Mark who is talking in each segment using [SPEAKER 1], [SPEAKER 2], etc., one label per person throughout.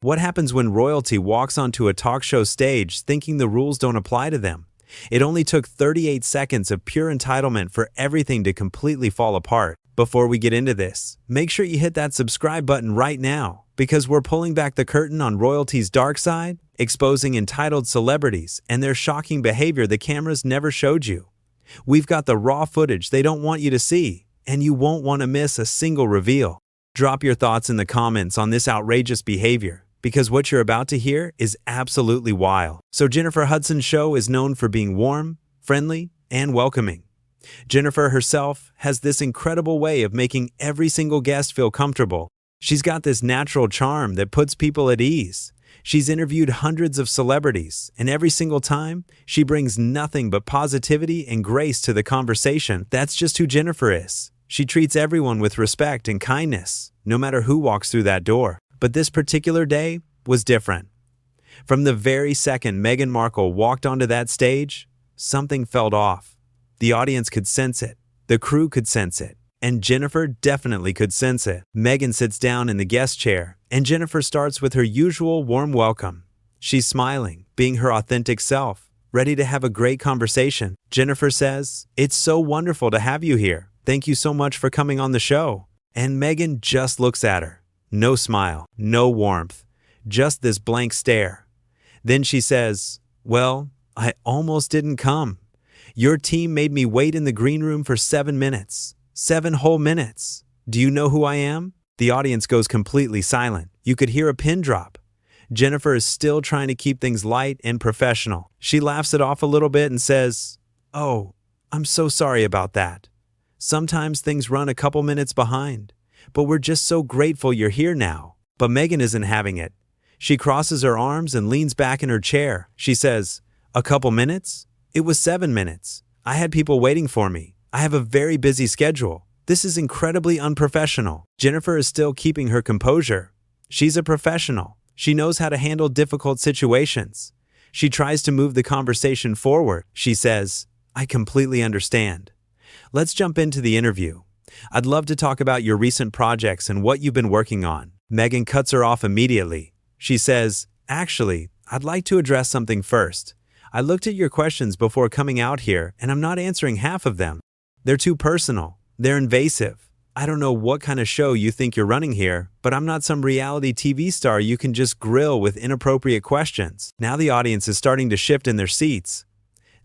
[SPEAKER 1] What happens when royalty walks onto a talk show stage thinking the rules don't apply to them? It only took 38 seconds of pure entitlement for everything to completely fall apart. Before we get into this, make sure you hit that subscribe button right now, because we're pulling back the curtain on royalty's dark side, exposing entitled celebrities and their shocking behavior the cameras never showed you. We've got the raw footage they don't want you to see, and you won't want to miss a single reveal. Drop your thoughts in the comments on this outrageous behavior, because what you're about to hear is absolutely wild. So Jennifer Hudson's show is known for being warm, friendly, and welcoming. Jennifer herself has this incredible way of making every single guest feel comfortable. She's got this natural charm that puts people at ease. She's interviewed hundreds of celebrities, and every single time, she brings nothing but positivity and grace to the conversation. That's just who Jennifer is. She treats everyone with respect and kindness, no matter who walks through that door. But this particular day was different. From the very second Meghan Markle walked onto that stage, something felt off. The audience could sense it, the crew could sense it, and Jennifer definitely could sense it. Meghan sits down in the guest chair, and Jennifer starts with her usual warm welcome. She's smiling, being her authentic self, ready to have a great conversation. Jennifer says, "It's so wonderful to have you here. Thank you so much for coming on the show." And Meghan just looks at her. No smile, no warmth, just this blank stare. Then she says, "Well, I almost didn't come. Your team made me wait in the green room for 7 minutes. 7 whole minutes. Do you know who I am?" The audience goes completely silent. You could hear a pin drop. Jennifer is still trying to keep things light and professional. She laughs it off a little bit and says, "Oh, I'm so sorry about that. Sometimes things run a couple minutes behind, but we're just so grateful you're here now." But Meghan isn't having it. She crosses her arms and leans back in her chair. She says, "A couple minutes? It was 7 minutes. I had people waiting for me. I have a very busy schedule. This is incredibly unprofessional." Jennifer is still keeping her composure. She's a professional. She knows how to handle difficult situations. She tries to move the conversation forward. She says, "I completely understand. Let's jump into the interview. I'd love to talk about your recent projects and what you've been working on." Meghan cuts her off immediately. She says, "Actually, I'd like to address something first. I looked at your questions before coming out here, and I'm not answering half of them. They're too personal. They're invasive. I don't know what kind of show you think you're running here, but I'm not some reality TV star you can just grill with inappropriate questions." Now the audience is starting to shift in their seats.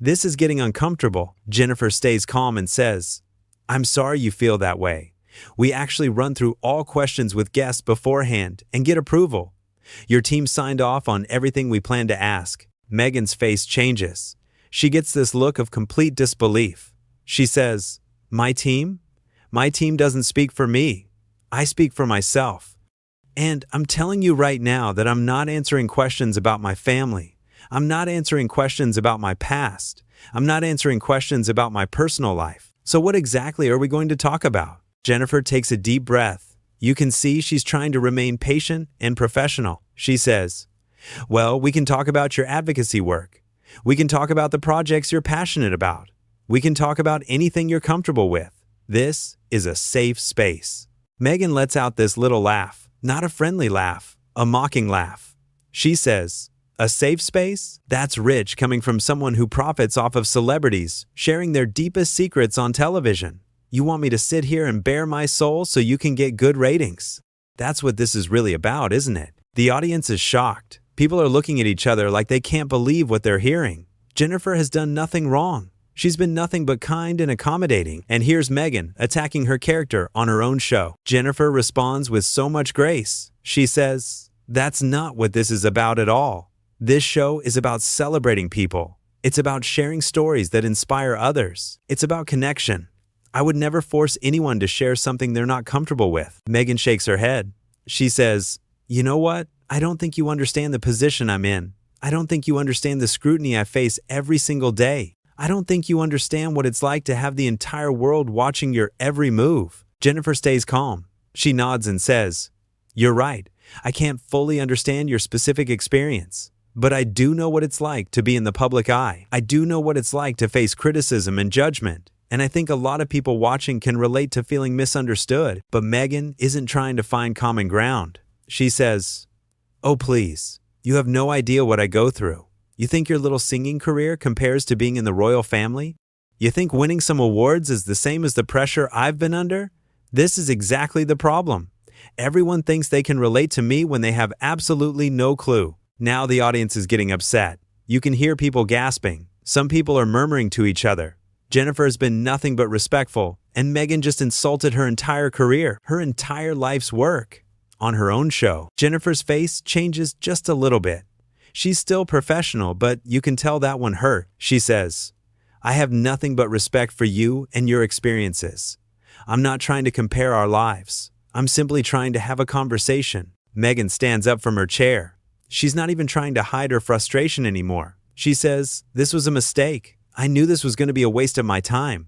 [SPEAKER 1] This is getting uncomfortable. Jennifer stays calm and says, "I'm sorry you feel that way. We actually run through all questions with guests beforehand and get approval. Your team signed off on everything we plan to ask." Meghan's face changes. She gets this look of complete disbelief. She says, "My team? My team doesn't speak for me. I speak for myself. And I'm telling you right now that I'm not answering questions about my family. I'm not answering questions about my past. I'm not answering questions about my personal life. So what exactly are we going to talk about?" Jennifer takes a deep breath. You can see she's trying to remain patient and professional. She says, "Well, we can talk about your advocacy work. We can talk about the projects you're passionate about. We can talk about anything you're comfortable with. This is a safe space." Meghan lets out this little laugh, not a friendly laugh, a mocking laugh. She says, "A safe space? That's rich coming from someone who profits off of celebrities sharing their deepest secrets on television. You want me to sit here and bare my soul so you can get good ratings?" That's what this is really about, isn't it? The audience is shocked. People are looking at each other like they can't believe what they're hearing. Jennifer has done nothing wrong. She's been nothing but kind and accommodating. And here's Meghan attacking her character on her own show. Jennifer responds with so much grace. She says, "That's not what this is about at all. This show is about celebrating people. It's about sharing stories that inspire others. It's about connection. I would never force anyone to share something they're not comfortable with." Meghan shakes her head. She says, "You know what? I don't think you understand the position I'm in. I don't think you understand the scrutiny I face every single day. I don't think you understand what it's like to have the entire world watching your every move." Jennifer stays calm. She nods and says, "You're right. I can't fully understand your specific experience. But I do know what it's like to be in the public eye. I do know what it's like to face criticism and judgment. And I think a lot of people watching can relate to feeling misunderstood." But Meghan isn't trying to find common ground. She says, Oh, please. You have no idea what I go through. You think your little singing career compares to being in the royal family? You think winning some awards is the same as the pressure I've been under? This is exactly the problem. Everyone thinks they can relate to me when they have absolutely no clue. Now the audience is getting upset. You can hear people gasping. Some people are murmuring to each other. Jennifer has been nothing but respectful, and Meghan just insulted her entire career, her entire life's work. On her own show, Jennifer's face changes just a little bit. She's still professional, but you can tell that one hurt. She says, I have nothing but respect for you and your experiences. I'm not trying to compare our lives. I'm simply trying to have a conversation. Meghan stands up from her chair. She's not even trying to hide her frustration anymore. She says, this was a mistake. I knew this was going to be a waste of my time.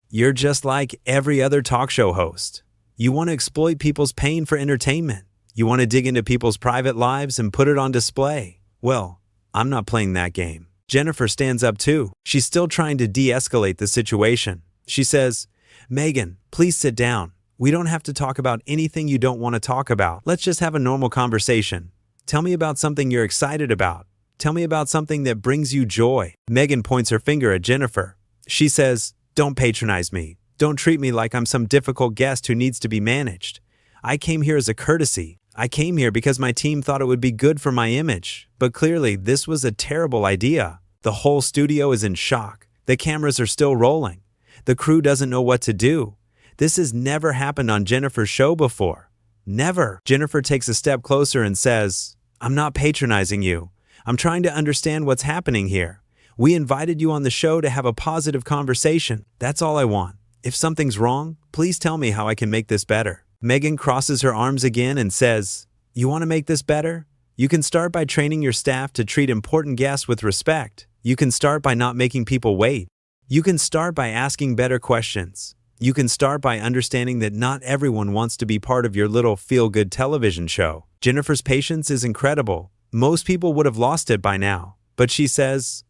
[SPEAKER 1] You're just like every other talk show host. You want to exploit people's pain for entertainment. You want to dig into people's private lives and put it on display. Well, I'm not playing that game. Jennifer stands up too. She's still trying to de-escalate the situation. She says, Meghan, please sit down. We don't have to talk about anything you don't want to talk about. Let's just have a normal conversation. Tell me about something you're excited about. Tell me about something that brings you joy. Meghan points her finger at Jennifer. She says, don't patronize me. Don't treat me like I'm some difficult guest who needs to be managed. I came here as a courtesy. I came here because my team thought it would be good for my image. But clearly, this was a terrible idea. The whole studio is in shock. The cameras are still rolling. The crew doesn't know what to do. This has never happened on Jennifer's show before. Never. Jennifer takes a step closer and says, I'm not patronizing you. I'm trying to understand what's happening here. We invited you on the show to have a positive conversation. That's all I want. If something's wrong, please tell me how I can make this better. Meghan crosses her arms again and says, you want to make this better? You can start by training your staff to treat important guests with respect. You can start by not making people wait. You can start by asking better questions. You can start by understanding that not everyone wants to be part of your little feel-good television show. Jennifer's patience is incredible. Most people would have lost it by now. But she says,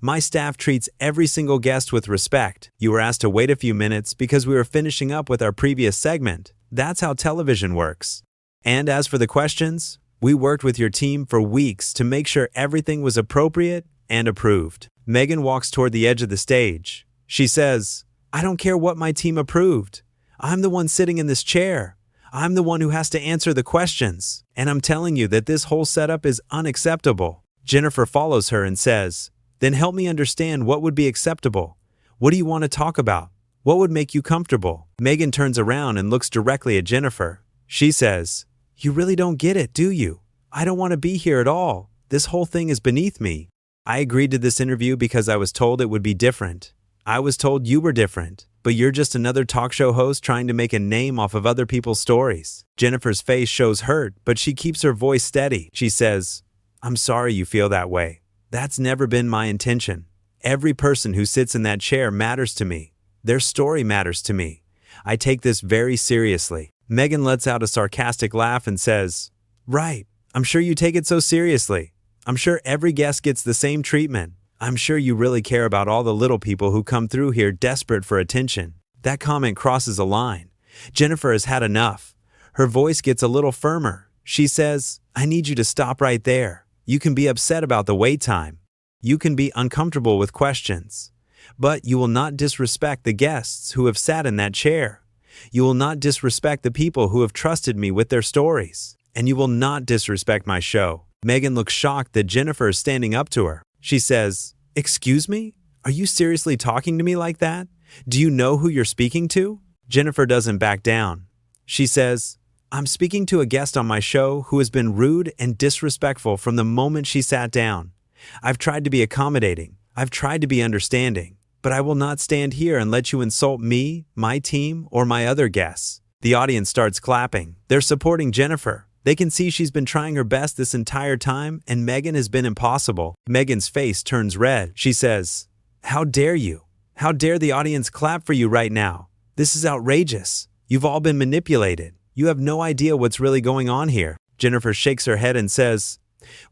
[SPEAKER 1] my staff treats every single guest with respect. You were asked to wait a few minutes because we were finishing up with our previous segment. That's how television works. And as for the questions, we worked with your team for weeks to make sure everything was appropriate and approved. Meghan walks toward the edge of the stage. She says, I don't care what my team approved. I'm the one sitting in this chair. I'm the one who has to answer the questions. And I'm telling you that this whole setup is unacceptable. Jennifer follows her and says, then help me understand what would be acceptable. What do you want to talk about? What would make you comfortable? Meghan turns around and looks directly at Jennifer. She says, you really don't get it, do you? I don't want to be here at all. This whole thing is beneath me. I agreed to this interview because I was told it would be different. I was told you were different, but you're just another talk show host trying to make a name off of other people's stories. Jennifer's face shows hurt, but she keeps her voice steady. She says, I'm sorry you feel that way. That's never been my intention. Every person who sits in that chair matters to me. Their story matters to me. I take this very seriously. Meghan lets out a sarcastic laugh and says, right, I'm sure you take it so seriously. I'm sure every guest gets the same treatment. I'm sure you really care about all the little people who come through here desperate for attention. That comment crosses a line. Jennifer has had enough. Her voice gets a little firmer. She says, I need you to stop right there. You can be upset about the wait time. You can be uncomfortable with questions. But you will not disrespect the guests who have sat in that chair. You will not disrespect the people who have trusted me with their stories. And you will not disrespect my show. Meghan looks shocked that Jennifer is standing up to her. She says, excuse me? Are you seriously talking to me like that? Do you know who you're speaking to? Jennifer doesn't back down. She says, I'm speaking to a guest on my show who has been rude and disrespectful from the moment she sat down. I've tried to be accommodating. I've tried to be understanding. But I will not stand here and let you insult me, my team, or my other guests. The audience starts clapping. They're supporting Jennifer. They can see she's been trying her best this entire time, and Meghan has been impossible. Meghan's face turns red. She says, how dare you? How dare the audience clap for you right now? This is outrageous. You've all been manipulated. You have no idea what's really going on here. Jennifer shakes her head and says,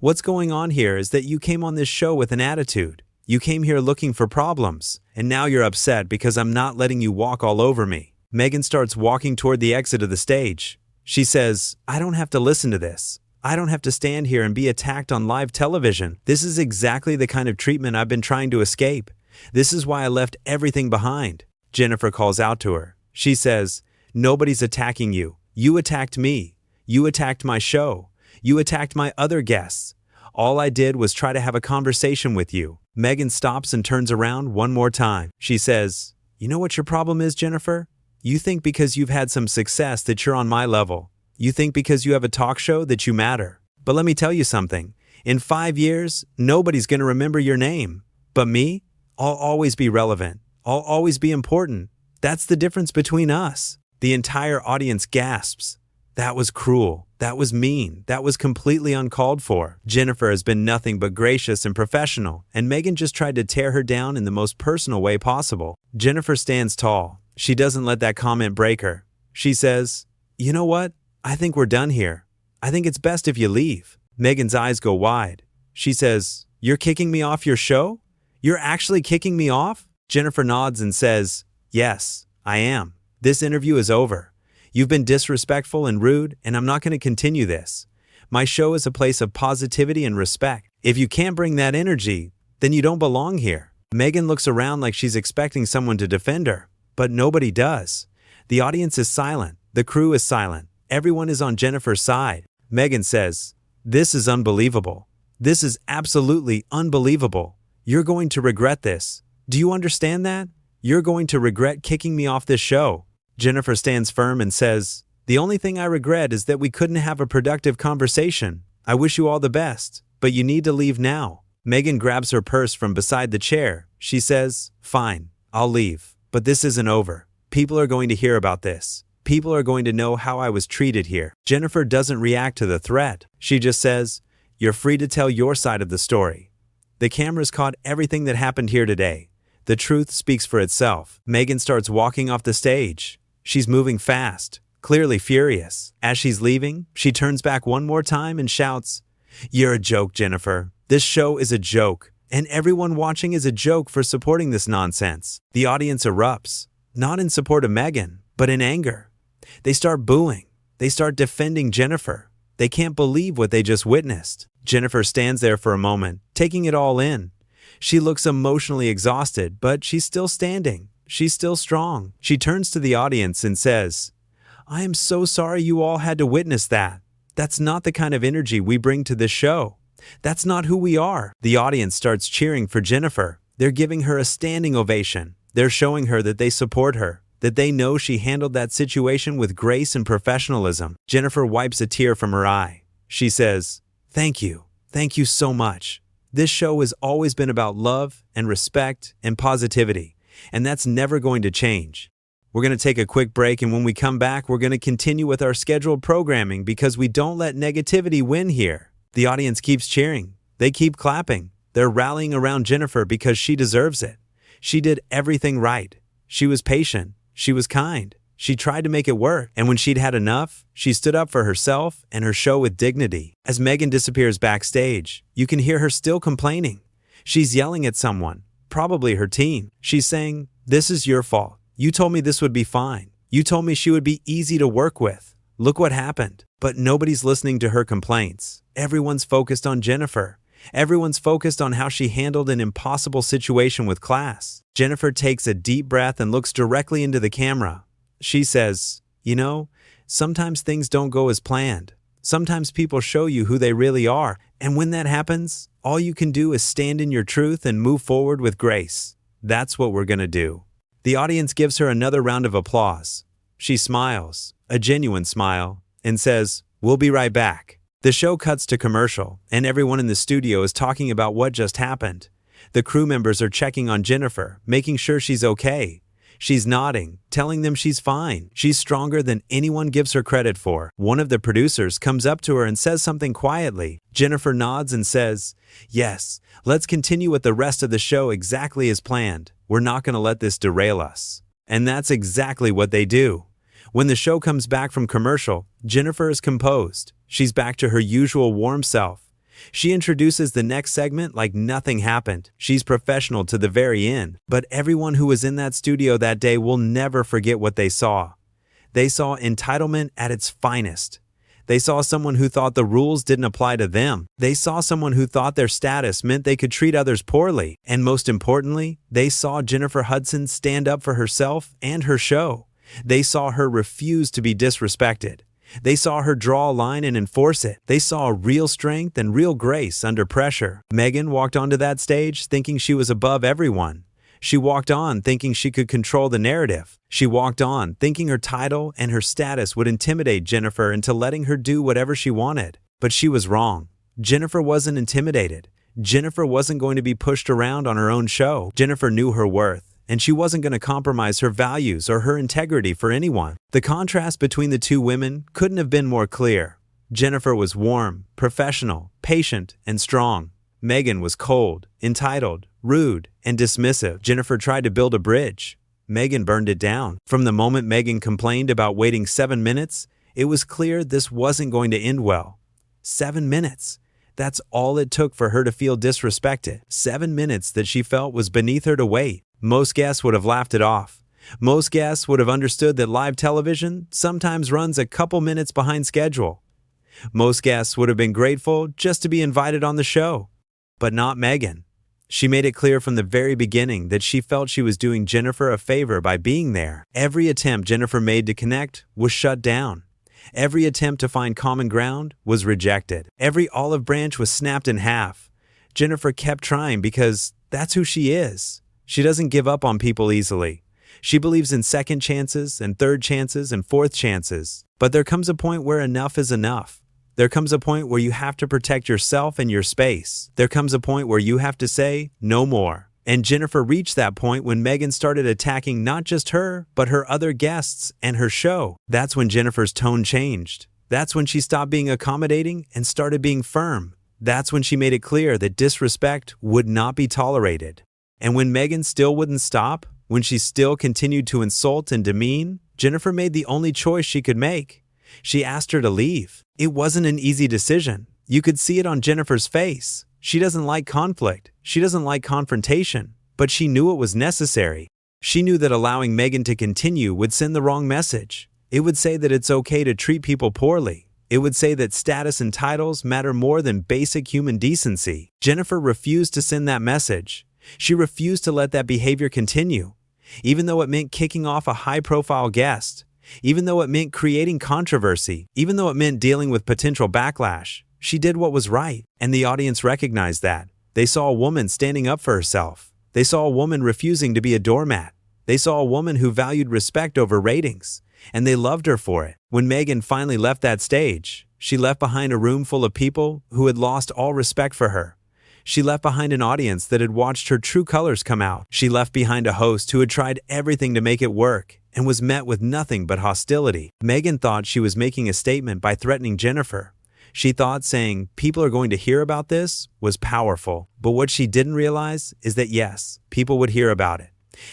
[SPEAKER 1] what's going on here is that you came on this show with an attitude. You came here looking for problems, and now you're upset because I'm not letting you walk all over me. Meghan starts walking toward the exit of the stage. She says, I don't have to listen to this. I don't have to stand here and be attacked on live television. This is exactly the kind of treatment I've been trying to escape. This is why I left everything behind." Jennifer calls out to her. She says, "Nobody's attacking you. You attacked me. You attacked my show. You attacked my other guests. All I did was try to have a conversation with you." Meghan stops and turns around one more time. She says, "You know what your problem is, Jennifer? You think because you've had some success that you're on my level. You think because you have a talk show that you matter. But let me tell you something. In 5 years, nobody's going to remember your name. But me? I'll always be relevant. I'll always be important. That's the difference between us." The entire audience gasps. That was cruel. That was mean. That was completely uncalled for. Jennifer has been nothing but gracious and professional, and Meghan just tried to tear her down in the most personal way possible. Jennifer stands tall. She doesn't let that comment break her. She says, "You know what? I think we're done here. I think it's best if you leave." Meghan's eyes go wide. She says, "You're kicking me off your show? You're actually kicking me off?" Jennifer nods and says, "Yes, I am. This interview is over. You've been disrespectful and rude, and I'm not going to continue this. My show is a place of positivity and respect. If you can't bring that energy, then you don't belong here." Meghan looks around like she's expecting someone to defend her, but nobody does. The audience is silent. The crew is silent. Everyone is on Jennifer's side. Meghan says, "This is unbelievable. This is absolutely unbelievable. You're going to regret this. Do you understand that? You're going to regret kicking me off this show." Jennifer stands firm and says, "The only thing I regret is that we couldn't have a productive conversation. I wish you all the best, but you need to leave now." Meghan grabs her purse from beside the chair. She says, "Fine, I'll leave. But this isn't over. People are going to hear about this. People are going to know how I was treated here." Jennifer doesn't react to the threat. She just says, "You're free to tell your side of the story. The cameras caught everything that happened here today. The truth speaks for itself." Meghan starts walking off the stage. She's moving fast, clearly furious. As she's leaving, she turns back one more time and shouts, "You're a joke, Jennifer. This show is a joke, and everyone watching is a joke for supporting this nonsense." The audience erupts, not in support of Meghan, but in anger. They start booing. They start defending Jennifer. They can't believe what they just witnessed. Jennifer stands there for a moment, taking it all in. She looks emotionally exhausted, but she's still standing. She's still strong. She turns to the audience and says, "I am so sorry you all had to witness that. That's not the kind of energy we bring to this show. That's not who we are." The audience starts cheering for Jennifer. They're giving her a standing ovation. They're showing her that they support her, that they know she handled that situation with grace and professionalism. Jennifer wipes a tear from her eye. She says, "Thank you. Thank you so much. This show has always been about love and respect and positivity, and that's never going to change." We're going to take a quick break, and when we come back, we're going to continue with our scheduled programming because we don't let negativity win here. The audience keeps cheering. They keep clapping. They're rallying around Jennifer because she deserves it. She did everything right. She was patient. She was kind. She tried to make it work, and when she'd had enough, she stood up for herself and her show with dignity. As Meghan disappears backstage, you can hear her still complaining. She's yelling at someone, probably her team. She's saying, "This is your fault. You told me this would be fine. You told me she would be easy to work with. Look what happened." But nobody's listening to her complaints. Everyone's focused on Jennifer. Everyone's focused on how she handled an impossible situation with class. Jennifer takes a deep breath and looks directly into the camera. She says, "You know, sometimes things don't go as planned. Sometimes people show you who they really are, and when that happens, all you can do is stand in your truth and move forward with grace. That's what we're going to do." The audience gives her another round of applause. She smiles, a genuine smile, and says, "We'll be right back." The show cuts to commercial, and everyone in the studio is talking about what just happened. The crew members are checking on Jennifer, making sure she's okay. She's nodding, telling them she's fine. She's stronger than anyone gives her credit for. One of the producers comes up to her and says something quietly. Jennifer nods and says, "Yes, let's continue with the rest of the show exactly as planned. We're not going to let this derail us." And that's exactly what they do. When the show comes back from commercial, Jennifer is composed. She's back to her usual warm self. She introduces the next segment like nothing happened. She's professional to the very end, but everyone who was in that studio that day will never forget what they saw. They saw entitlement at its finest. They saw someone who thought the rules didn't apply to them. They saw someone who thought their status meant they could treat others poorly. And most importantly, they saw Jennifer Hudson stand up for herself and her show. They saw her refuse to be disrespected. They saw her draw a line and enforce it. They saw real strength and real grace under pressure. Meghan walked onto that stage thinking she was above everyone. She walked on thinking she could control the narrative. She walked on thinking her title and her status would intimidate Jennifer into letting her do whatever she wanted. But she was wrong. Jennifer wasn't intimidated. Jennifer wasn't going to be pushed around on her own show. Jennifer knew her worth, and she wasn't going to compromise her values or her integrity for anyone. The contrast between the two women couldn't have been more clear. Jennifer was warm, professional, patient, and strong. Meghan was cold, entitled, rude, and dismissive. Jennifer tried to build a bridge. Meghan burned it down. From the moment Meghan complained about waiting 7 minutes, it was clear this wasn't going to end well. 7 minutes. That's all it took for her to feel disrespected. 7 minutes that she felt was beneath her to wait. Most guests would have laughed it off. Most guests would have understood that live television sometimes runs a couple minutes behind schedule. Most guests would have been grateful just to be invited on the show. But not Meghan. She made it clear from the very beginning that she felt she was doing Jennifer a favor by being there. Every attempt Jennifer made to connect was shut down. Every attempt to find common ground was rejected. Every olive branch was snapped in half. Jennifer kept trying because that's who she is. She doesn't give up on people easily. She believes in second chances and third chances and fourth chances. But there comes a point where enough is enough. There comes a point where you have to protect yourself and your space. There comes a point where you have to say, no more. And Jennifer reached that point when Meghan started attacking not just her, but her other guests and her show. That's when Jennifer's tone changed. That's when she stopped being accommodating and started being firm. That's when she made it clear that disrespect would not be tolerated. And when Meghan still wouldn't stop, when she still continued to insult and demean, Jennifer made the only choice she could make. She asked her to leave. It wasn't an easy decision. You could see it on Jennifer's face. She doesn't like conflict. She doesn't like confrontation. But she knew it was necessary. She knew that allowing Meghan to continue would send the wrong message. It would say that it's okay to treat people poorly. It would say that status and titles matter more than basic human decency. Jennifer refused to send that message. She refused to let that behavior continue. Even though it meant kicking off a high-profile guest. Even though it meant creating controversy, even though it meant dealing with potential backlash, she did what was right, and the audience recognized that. They saw a woman standing up for herself. They saw a woman refusing to be a doormat. They saw a woman who valued respect over ratings, and they loved her for it. When Meghan finally left that stage, she left behind a room full of people who had lost all respect for her. She left behind an audience that had watched her true colors come out. She left behind a host who had tried everything to make it work and was met with nothing but hostility. Meghan thought she was making a statement by threatening Jennifer. She thought saying, people are going to hear about this, was powerful. But what she didn't realize is that yes, people would hear about it.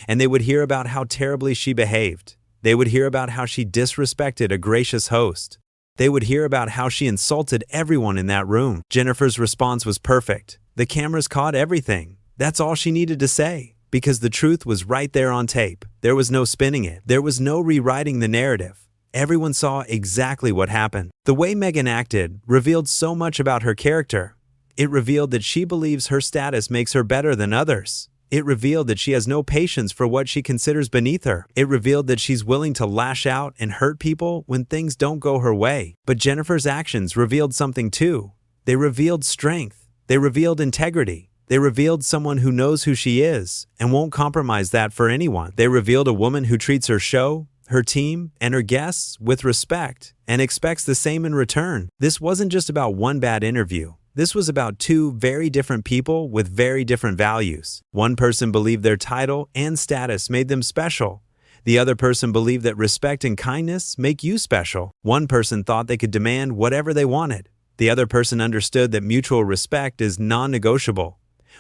[SPEAKER 1] And they would hear about how terribly she behaved. They would hear about how she disrespected a gracious host. They would hear about how she insulted everyone in that room. Jennifer's response was perfect. The cameras caught everything. That's all she needed to say. Because the truth was right there on tape. There was no spinning it. There was no rewriting the narrative. Everyone saw exactly what happened. The way Meghan acted revealed so much about her character. It revealed that she believes her status makes her better than others. It revealed that she has no patience for what she considers beneath her. It revealed that she's willing to lash out and hurt people when things don't go her way. But Jennifer's actions revealed something too. They revealed strength. They revealed integrity. They revealed someone who knows who she is and won't compromise that for anyone. They revealed a woman who treats her show, her team, and her guests with respect and expects the same in return. This wasn't just about one bad interview. This was about two very different people with very different values. One person believed their title and status made them special. The other person believed that respect and kindness make you special. One person thought they could demand whatever they wanted. The other person understood that mutual respect is non-negotiable.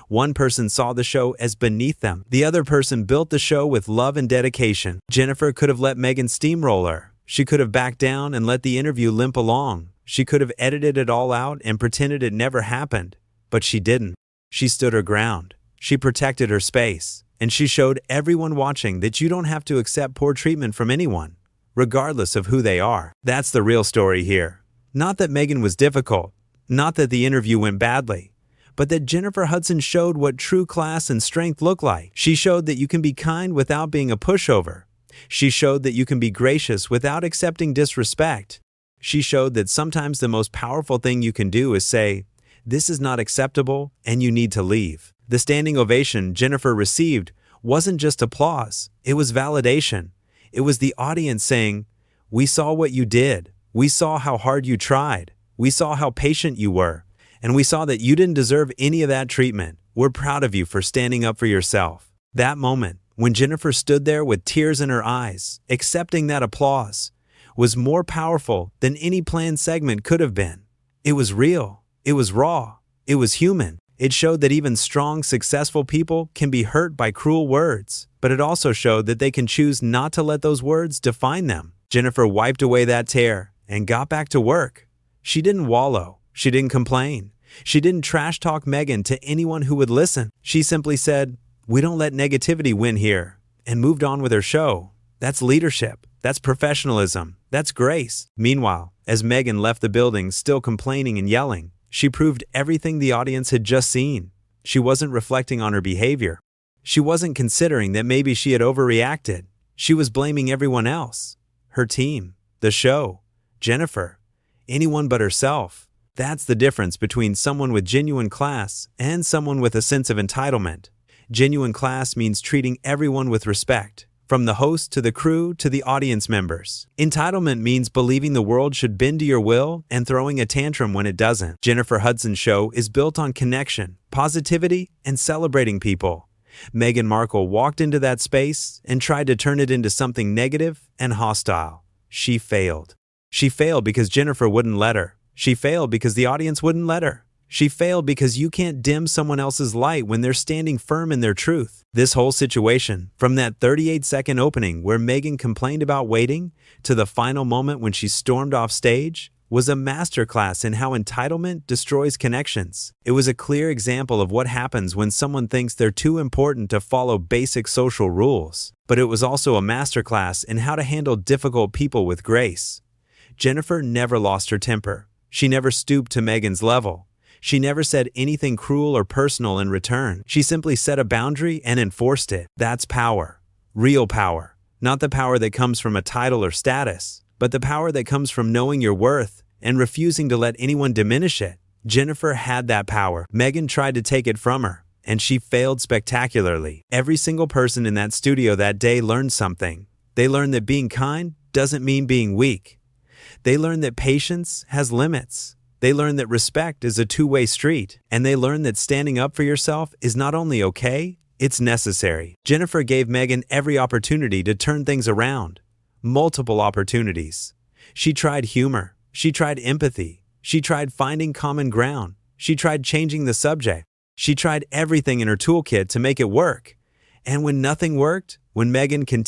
[SPEAKER 1] One person saw the show as beneath them. The other person built the show with love and dedication. Jennifer could have let Meghan steamroll her. She could have backed down and let the interview limp along. She could have edited it all out and pretended it never happened. But she didn't. She stood her ground. She protected her space. And she showed everyone watching that you don't have to accept poor treatment from anyone, regardless of who they are. That's the real story here. Not that Meghan was difficult, not that the interview went badly, but that Jennifer Hudson showed what true class and strength look like. She showed that you can be kind without being a pushover. She showed that you can be gracious without accepting disrespect. She showed that sometimes the most powerful thing you can do is say, "This is not acceptable and you need to leave." The standing ovation Jennifer received wasn't just applause, it was validation. It was the audience saying, "We saw what you did. We saw how hard you tried. We saw how patient you were. And we saw that you didn't deserve any of that treatment. We're proud of you for standing up for yourself." That moment, when Jennifer stood there with tears in her eyes, accepting that applause, was more powerful than any planned segment could have been. It was real. It was raw. It was human. It showed that even strong, successful people can be hurt by cruel words, but it also showed that they can choose not to let those words define them. Jennifer wiped away that tear and got back to work. She didn't wallow. She didn't complain. She didn't trash talk Meghan to anyone who would listen. She simply said, "We don't let negativity win here," and moved on with her show. That's leadership. That's professionalism. That's grace. Meanwhile, as Meghan left the building still complaining and yelling, she proved everything the audience had just seen. She wasn't reflecting on her behavior. She wasn't considering that maybe she had overreacted. She was blaming everyone else. Her team, the show, Jennifer, anyone but herself. That's the difference between someone with genuine class and someone with a sense of entitlement. Genuine class means treating everyone with respect, from the host to the crew to the audience members. Entitlement means believing the world should bend to your will and throwing a tantrum when it doesn't. Jennifer Hudson's show is built on connection, positivity, and celebrating people. Meghan Markle walked into that space and tried to turn it into something negative and hostile. She failed. She failed because Jennifer wouldn't let her. She failed because the audience wouldn't let her. She failed because you can't dim someone else's light when they're standing firm in their truth. This whole situation, from that 38-second opening where Meghan complained about waiting, to the final moment when she stormed off stage, was a masterclass in how entitlement destroys connections. It was a clear example of what happens when someone thinks they're too important to follow basic social rules. But it was also a masterclass in how to handle difficult people with grace. Jennifer never lost her temper. She never stooped to Meghan's level. She never said anything cruel or personal in return. She simply set a boundary and enforced it. That's power. Real power. Not the power that comes from a title or status, but the power that comes from knowing your worth and refusing to let anyone diminish it. Jennifer had that power. Meghan tried to take it from her, and she failed spectacularly. Every single person in that studio that day learned something. They learned that being kind doesn't mean being weak. They learned that patience has limits. They learned that respect is a two-way street. And they learned that standing up for yourself is not only okay, it's necessary. Jennifer gave Meghan every opportunity to turn things around. Multiple opportunities. She tried humor. She tried empathy. She tried finding common ground. She tried changing the subject. She tried everything in her toolkit to make it work. And when nothing worked, when Meghan continued